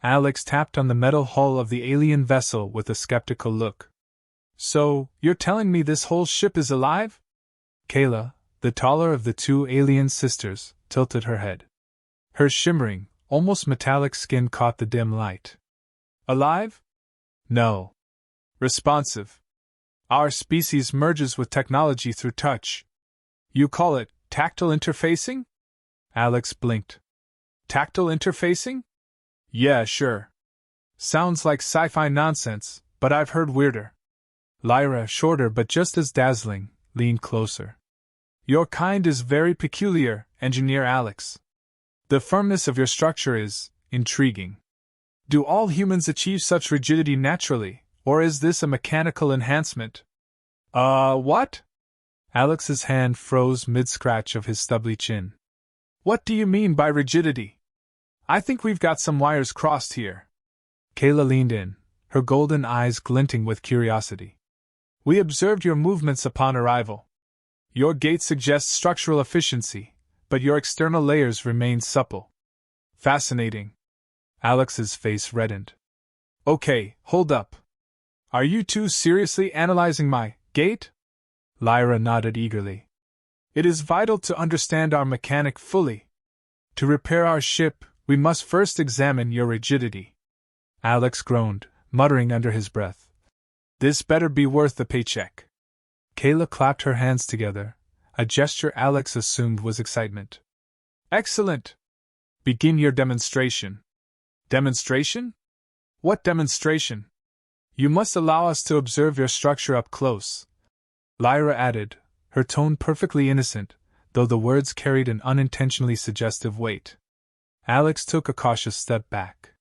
Alex tapped on the metal hull of the alien vessel with a skeptical look. So, you're telling me this whole ship is alive? Kayla, the taller of the two alien sisters, tilted her head. Her shimmering, almost metallic skin caught the dim light. Alive? No. Responsive. Our species merges with technology through touch. You call it tactile interfacing? Alex blinked. Tactile interfacing? Yeah, sure. Sounds like sci-fi nonsense, but I've heard weirder. Lyra, shorter but just as dazzling, leaned closer. Your kind is very peculiar, Engineer Alex. The firmness of your structure is intriguing. Do all humans achieve such rigidity naturally, or is this a mechanical enhancement? What? Alex's hand froze mid-scratch of his stubbly chin. What do you mean by rigidity? I think we've got some wires crossed here. Kayla leaned in, her golden eyes glinting with curiosity. We observed your movements upon arrival. Your gait suggests structural efficiency, but your external layers remain supple. Fascinating. Alex's face reddened. Okay, hold up. Are you two seriously analyzing my gait? Lyra nodded eagerly. It is vital to understand our mechanic fully. To repair our ship, we must first examine your rigidity. Alex groaned, muttering under his breath. This better be worth the paycheck. Kayla clapped her hands together, a gesture Alex assumed was excitement. Excellent! Begin your demonstration. Demonstration? What demonstration? You must allow us to observe your structure up close. Lyra added, her tone perfectly innocent, though the words carried an unintentionally suggestive weight. Alex took a cautious step back.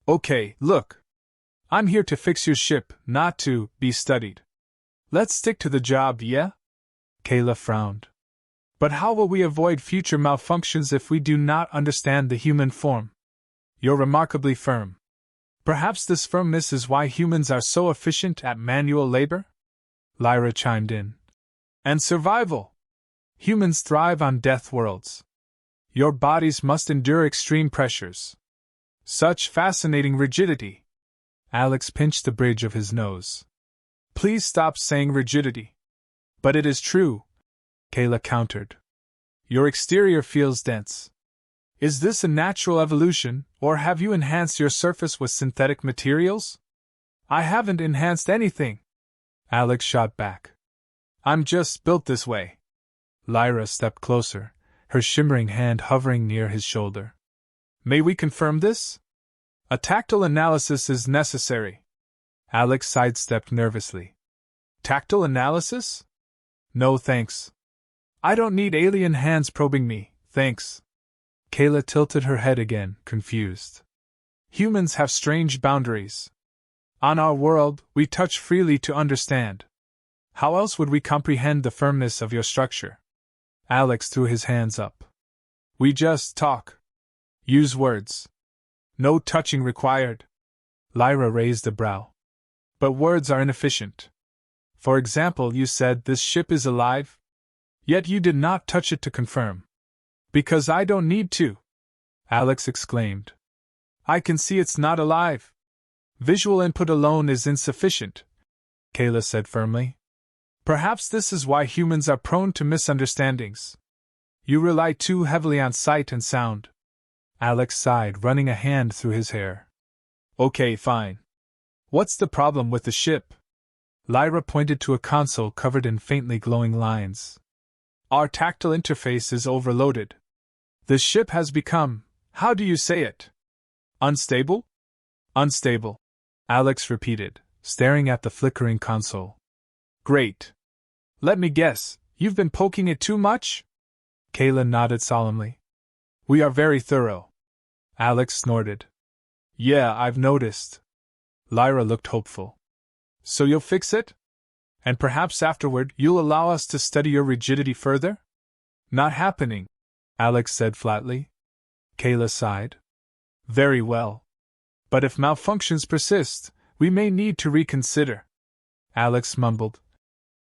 Okay, look. I'm here to fix your ship, not to be studied. Let's stick to the job, yeah? Kayla frowned. But how will we avoid future malfunctions if we do not understand the human form? You're remarkably firm. Perhaps this firmness is why humans are so efficient at manual labor? Lyra chimed in. And survival. Humans thrive on death worlds. Your bodies must endure extreme pressures. Such fascinating rigidity. Alex pinched the bridge of his nose. Please stop saying rigidity. But it is true, Kayla countered. Your exterior feels dense. Is this a natural evolution, or have you enhanced your surface with synthetic materials? I haven't enhanced anything, Alex shot back. I'm just built this way. Lyra stepped closer, her shimmering hand hovering near his shoulder. May we confirm this? A tactile analysis is necessary. Alex sidestepped nervously. Tactile analysis? No thanks. I don't need alien hands probing me, thanks. Kayla tilted her head again, confused. Humans have strange boundaries. On our world, we touch freely to understand. How else would we comprehend the firmness of your structure? Alex threw his hands up. We just talk. Use words. No touching required. Lyra raised a brow. But words are inefficient. For example, you said this ship is alive? Yet you did not touch it to confirm. Because I don't need to, Alex exclaimed. I can see it's not alive. Visual input alone is insufficient, Kayla said firmly. Perhaps this is why humans are prone to misunderstandings. You rely too heavily on sight and sound. Alex sighed, running a hand through his hair. Okay, fine. What's the problem with the ship? Lyra pointed to a console covered in faintly glowing lines. Our tactile interface is overloaded. The ship has become, how do you say it? Unstable? Unstable, Alex repeated, staring at the flickering console. Great. Let me guess, you've been poking it too much? Kayla nodded solemnly. We are very thorough. Alex snorted. Yeah, I've noticed. Lyra looked hopeful. So you'll fix it? And perhaps afterward you'll allow us to study your rigidity further? Not happening, Alex said flatly. Kayla sighed. Very well. But if malfunctions persist, we may need to reconsider. Alex mumbled.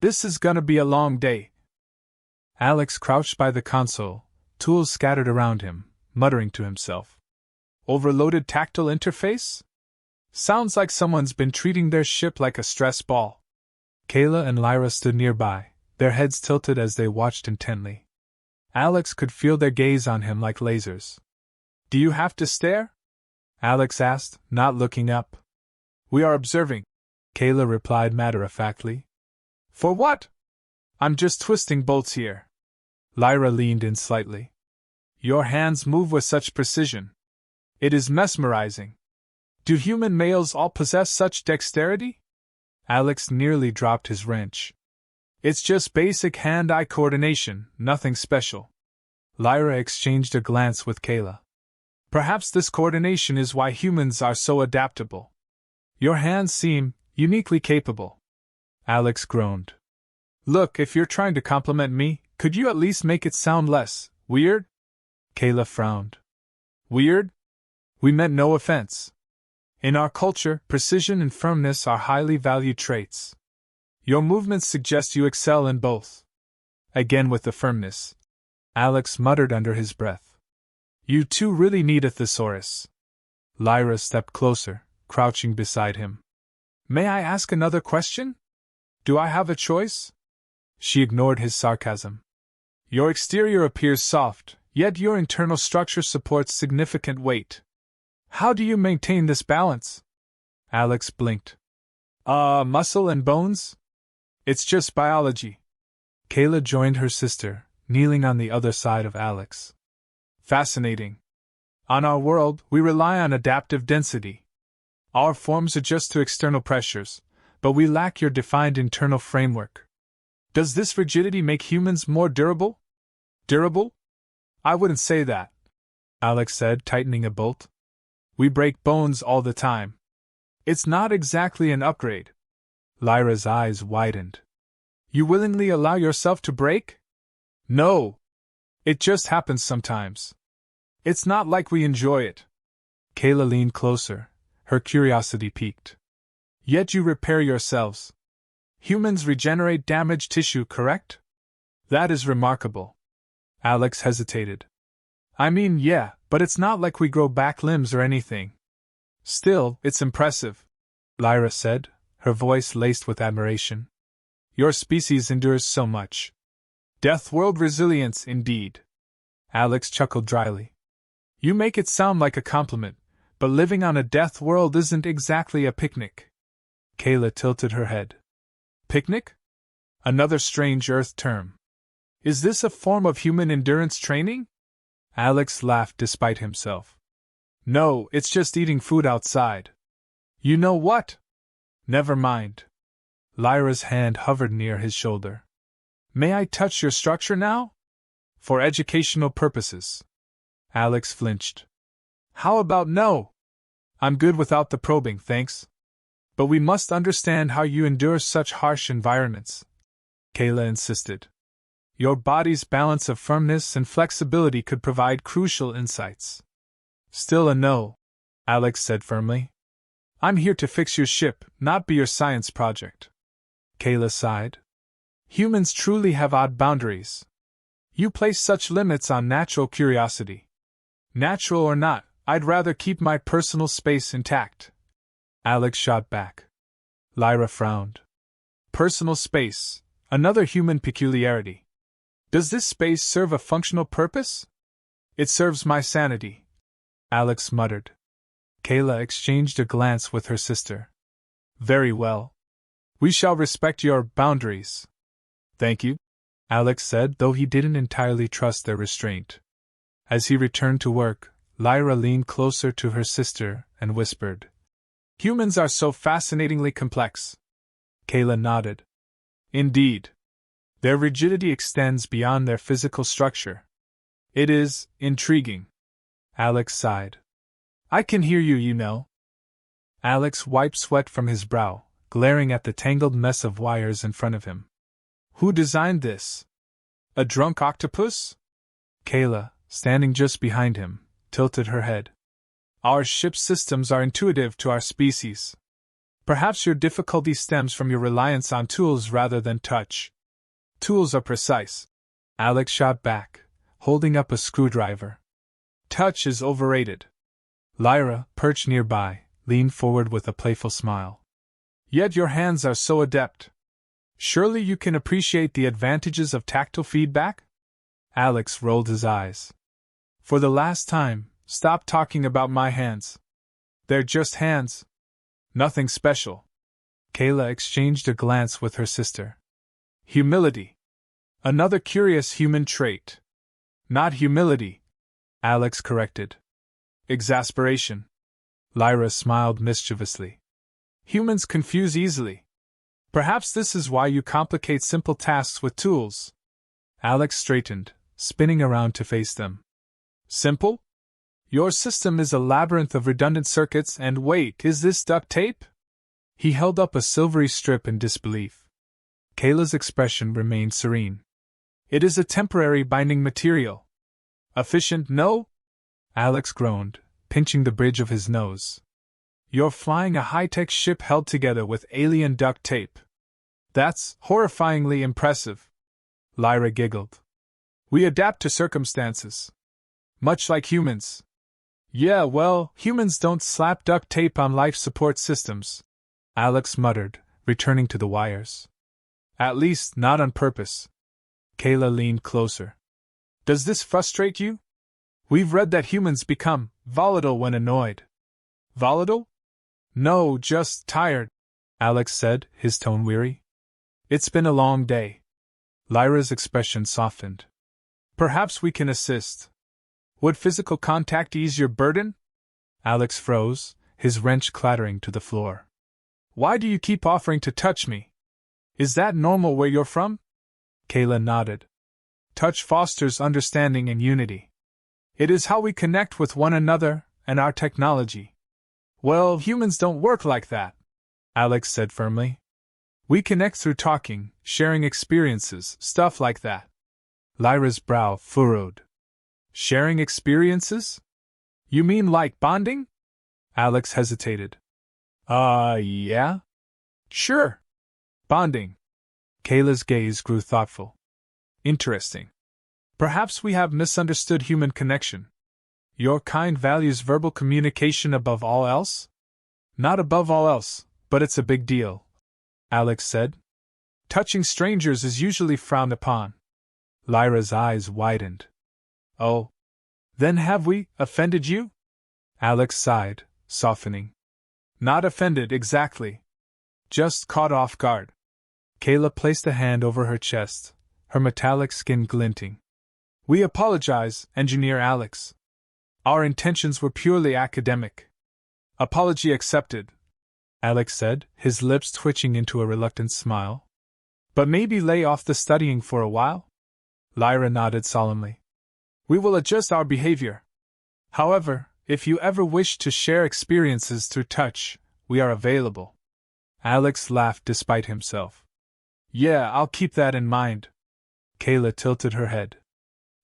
This is gonna be a long day. Alex crouched by the console, tools scattered around him, muttering to himself. Overloaded tactile interface? Sounds like someone's been treating their ship like a stress ball. Kayla and Lyra stood nearby, their heads tilted as they watched intently. Alex could feel their gaze on him like lasers. Do you have to stare? Alex asked, not looking up. We are observing, Kayla replied matter-of-factly. For what? I'm just twisting bolts here. Lyra leaned in slightly. Your hands move with such precision. It is mesmerizing. Do human males all possess such dexterity? Alex nearly dropped his wrench. It's just basic hand-eye coordination, nothing special. Lyra exchanged a glance with Kayla. Perhaps this coordination is why humans are so adaptable. Your hands seem uniquely capable. Alex groaned. Look, if you're trying to compliment me, could you at least make it sound less weird? Kayla frowned. Weird? We meant no offense. In our culture, precision and firmness are highly valued traits. Your movements suggest you excel in both. Again with the firmness. Alex muttered under his breath. You two really need a thesaurus. Lyra stepped closer, crouching beside him. May I ask another question? Do I have a choice? She ignored his sarcasm. Your exterior appears soft, yet your internal structure supports significant weight. How do you maintain this balance? Alex blinked. Muscle and bones? It's just biology. Kayla joined her sister, kneeling on the other side of Alex. Fascinating. On our world, we rely on adaptive density. Our forms adjust to external pressures, but we lack your defined internal framework. Does this rigidity make humans more durable? Durable? I wouldn't say that, Alex said, tightening a bolt. We break bones all the time. It's not exactly an upgrade. Lyra's eyes widened. You willingly allow yourself to break? No. It just happens sometimes. It's not like we enjoy it. Kayla leaned closer, her curiosity piqued. Yet you repair yourselves. Humans regenerate damaged tissue, correct? That is remarkable. Alex hesitated. I mean, yeah, but it's not like we grow back limbs or anything. Still, it's impressive, Lyra said, her voice laced with admiration. Your species endures so much. Death world resilience, indeed. Alex chuckled dryly. You make it sound like a compliment, but living on a death world isn't exactly a picnic. Kayla tilted her head. Picnic? Another strange Earth term. Is this a form of human endurance training? Alex laughed despite himself. No, it's just eating food outside. You know what? Never mind. Lyra's hand hovered near his shoulder. May I touch your structure now? For educational purposes. Alex flinched. How about no? I'm good without the probing, thanks. But we must understand how you endure such harsh environments, Kayla insisted. Your body's balance of firmness and flexibility could provide crucial insights. Still a no, Alex said firmly. I'm here to fix your ship, not be your science project. Kayla sighed. Humans truly have odd boundaries. You place such limits on natural curiosity. Natural or not, I'd rather keep my personal space intact. Alex shot back. Lyra frowned. Personal space, another human peculiarity. Does this space serve a functional purpose? It serves my sanity, Alex muttered. Kayla exchanged a glance with her sister. Very well. We shall respect your boundaries. Thank you, Alex said, though he didn't entirely trust their restraint. As he returned to work, Lyra leaned closer to her sister and whispered, Humans are so fascinatingly complex. Kayla nodded. Indeed. Their rigidity extends beyond their physical structure. It is intriguing. Alex sighed. I can hear you, you know. Alex wiped sweat from his brow, glaring at the tangled mess of wires in front of him. Who designed this? A drunk octopus? Kayla, standing just behind him, tilted her head. Our ship's systems are intuitive to our species. Perhaps your difficulty stems from your reliance on tools rather than touch. Tools are precise. Alex shot back, holding up a screwdriver. Touch is overrated. Lyra, perched nearby, leaned forward with a playful smile. Yet your hands are so adept. Surely you can appreciate the advantages of tactile feedback? Alex rolled his eyes. For the last time, stop talking about my hands. They're just hands. Nothing special. Kayla exchanged a glance with her sister. Humility. Another curious human trait. Not humility, Alex corrected. Exasperation. Lyra smiled mischievously. Humans confuse easily. Perhaps this is why you complicate simple tasks with tools. Alex straightened, spinning around to face them. Simple? Your system is a labyrinth of redundant circuits, and wait, is this duct tape? He held up a silvery strip in disbelief. Kayla's expression remained serene. It is a temporary binding material. Efficient, no? Alex groaned, pinching the bridge of his nose. You're flying a high-tech ship held together with alien duct tape. That's horrifyingly impressive. Lyra giggled. We adapt to circumstances. Much like humans. Yeah, well, humans don't slap duct tape on life support systems, Alex muttered, returning to the wires. At least, not on purpose. Kayla leaned closer. Does this frustrate you? We've read that humans become volatile when annoyed. Volatile? No, just tired, Alex said, his tone weary. It's been a long day. Lyra's expression softened. Perhaps we can assist. Would physical contact ease your burden? Alex froze, his wrench clattering to the floor. Why do you keep offering to touch me? Is that normal where you're from? Kayla nodded. Touch fosters understanding and unity. It is how we connect with one another and our technology. Well, humans don't work like that, Alex said firmly. We connect through talking, sharing experiences, stuff like that. Lyra's brow furrowed. Sharing experiences? You mean like bonding? Alex hesitated. Yeah? Sure. Bonding. Kayla's gaze grew thoughtful. Interesting. Perhaps we have misunderstood human connection. Your kind values verbal communication above all else? Not above all else, but it's a big deal, Alex said. Touching strangers is usually frowned upon. Lyra's eyes widened. Oh. Then have we offended you? Alex sighed, softening. Not offended exactly. Just caught off guard. Kayla placed a hand over her chest, her metallic skin glinting. We apologize, Engineer Alex. Our intentions were purely academic. Apology accepted, Alex said, his lips twitching into a reluctant smile. But maybe lay off the studying for a while? Lyra nodded solemnly. We will adjust our behavior. However, if you ever wish to share experiences through touch, we are available. Alex laughed despite himself. Yeah, I'll keep that in mind. Kayla tilted her head.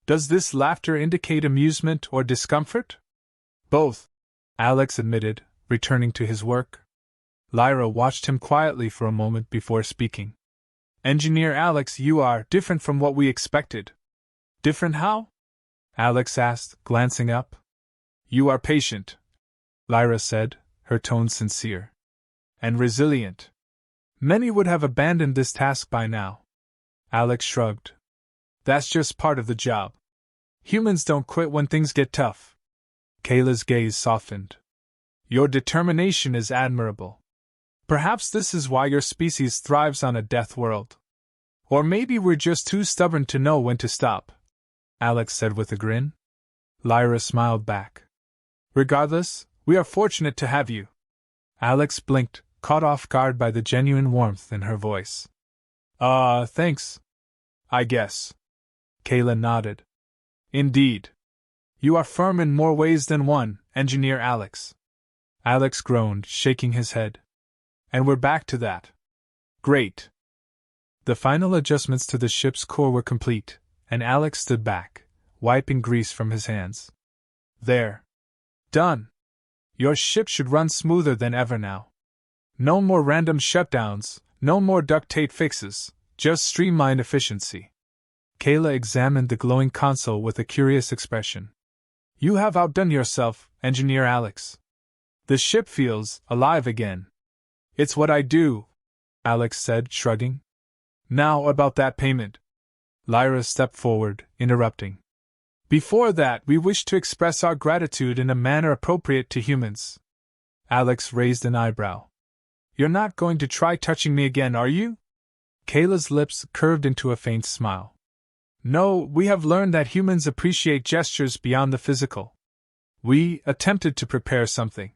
Does this laughter indicate amusement or discomfort? Both, Alex admitted, returning to his work. Lyra watched him quietly for a moment before speaking. Engineer Alex, you are different from what we expected. Different how? Alex asked, glancing up. You are patient, Lyra said, her tone sincere. And resilient. Many would have abandoned this task by now. Alex shrugged. That's just part of the job. Humans don't quit when things get tough. Kayla's gaze softened. Your determination is admirable. Perhaps this is why your species thrives on a death world. Or maybe we're just too stubborn to know when to stop, Alex said with a grin. Lyra smiled back. Regardless, we are fortunate to have you. Alex blinked, caught off guard by the genuine warmth in her voice. Thanks. I guess. Kayla nodded. Indeed. You are firm in more ways than one, Engineer Alex. Alex groaned, shaking his head. And we're back to that. Great. The final adjustments to the ship's core were complete, and Alex stood back, wiping grease from his hands. There. Done. Your ship should run smoother than ever now. No more random shutdowns, no more duct tape fixes, just streamlined efficiency. Kayla examined the glowing console with a curious expression. You have outdone yourself, Engineer Alex. The ship feels alive again. It's what I do, Alex said, shrugging. Now about that payment. Lyra stepped forward, interrupting. Before that, we wish to express our gratitude in a manner appropriate to humans. Alex raised an eyebrow. You're not going to try touching me again, are you? Kayla's lips curved into a faint smile. No, we have learned that humans appreciate gestures beyond the physical. We attempted to prepare something.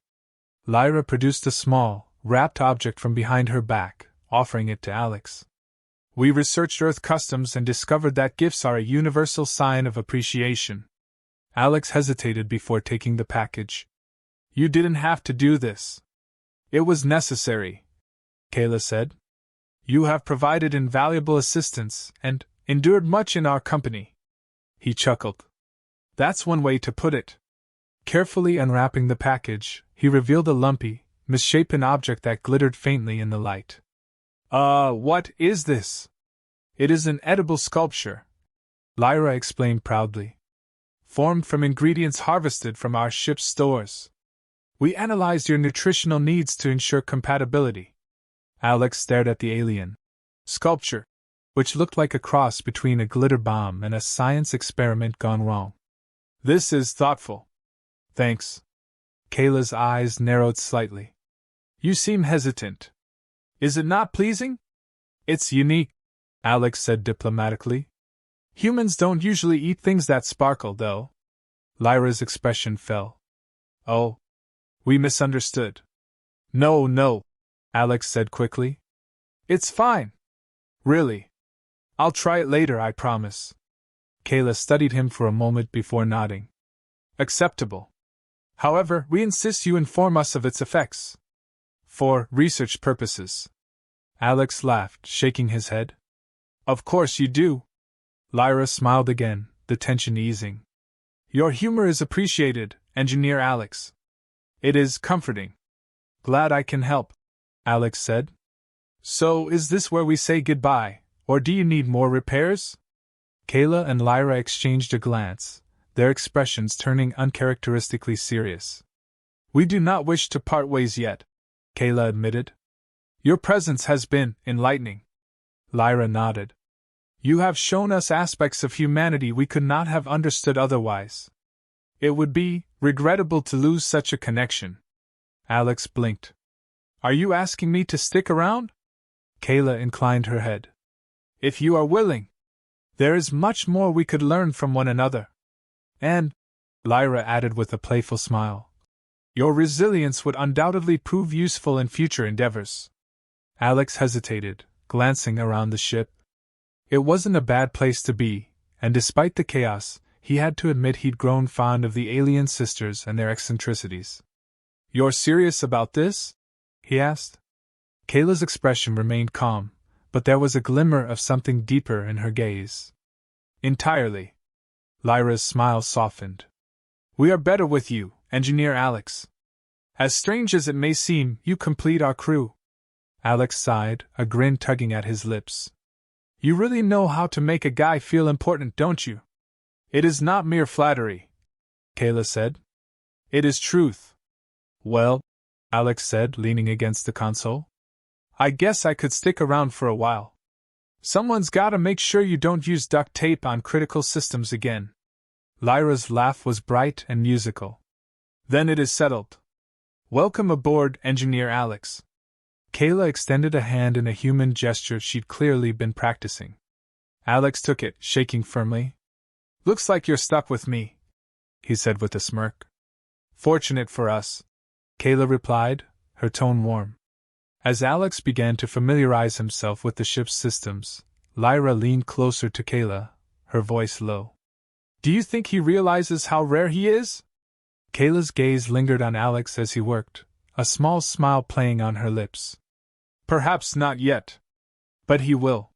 Lyra produced a small, wrapped object from behind her back, offering it to Alex. We researched Earth customs and discovered that gifts are a universal sign of appreciation. Alex hesitated before taking the package. You didn't have to do this. It was necessary, Kayla said. You have provided invaluable assistance and endured much in our company. He chuckled. That's one way to put it. Carefully unwrapping the package, he revealed a lumpy, misshapen object that glittered faintly in the light. What is this? It is an edible sculpture, Lyra explained proudly. Formed from ingredients harvested from our ship's stores. We analyzed your nutritional needs to ensure compatibility. Alex stared at the alien sculpture, which looked like a cross between a glitter bomb and a science experiment gone wrong. This is thoughtful. Thanks. Kayla's eyes narrowed slightly. You seem hesitant. Is it not pleasing? It's unique, Alex said diplomatically. Humans don't usually eat things that sparkle, though. Lyra's expression fell. Oh. We misunderstood. No, Alex said quickly. It's fine. Really. I'll try it later, I promise. Kayla studied him for a moment before nodding. Acceptable. However, we insist you inform us of its effects. For research purposes. Alex laughed, shaking his head. Of course you do. Lyra smiled again, the tension easing. Your humor is appreciated, Engineer Alex. It is comforting. Glad I can help, Alex said. So is this where we say goodbye, or do you need more repairs? Kayla and Lyra exchanged a glance, their expressions turning uncharacteristically serious. We do not wish to part ways yet, Kayla admitted. Your presence has been enlightening. Lyra nodded. You have shown us aspects of humanity we could not have understood otherwise. It would be regrettable to lose such a connection. Alex blinked. Are you asking me to stick around? Kayla inclined her head. If you are willing. There is much more we could learn from one another. And, Lyra added with a playful smile, your resilience would undoubtedly prove useful in future endeavors. Alex hesitated, glancing around the ship. It wasn't a bad place to be, and despite the chaos, he had to admit he'd grown fond of the alien sisters and their eccentricities. You're serious about this? He asked. Kayla's expression remained calm, but there was a glimmer of something deeper in her gaze. Entirely. Lyra's smile softened. We are better with you, Engineer Alex. As strange as it may seem, you complete our crew. Alex sighed, a grin tugging at his lips. You really know how to make a guy feel important, don't you? It is not mere flattery, Kayla said. It is truth. Well, Alex said, leaning against the console, I guess I could stick around for a while. Someone's gotta make sure you don't use duct tape on critical systems again. Lyra's laugh was bright and musical. Then it is settled. Welcome aboard, Engineer Alex. Kayla extended a hand in a human gesture she'd clearly been practicing. Alex took it, shaking firmly. Looks like you're stuck with me, he said with a smirk. Fortunate for us, Kayla replied, her tone warm. As Alex began to familiarize himself with the ship's systems, Lyra leaned closer to Kayla, her voice low. Do you think he realizes how rare he is? Kayla's gaze lingered on Alex as he worked, a small smile playing on her lips. Perhaps not yet. But he will.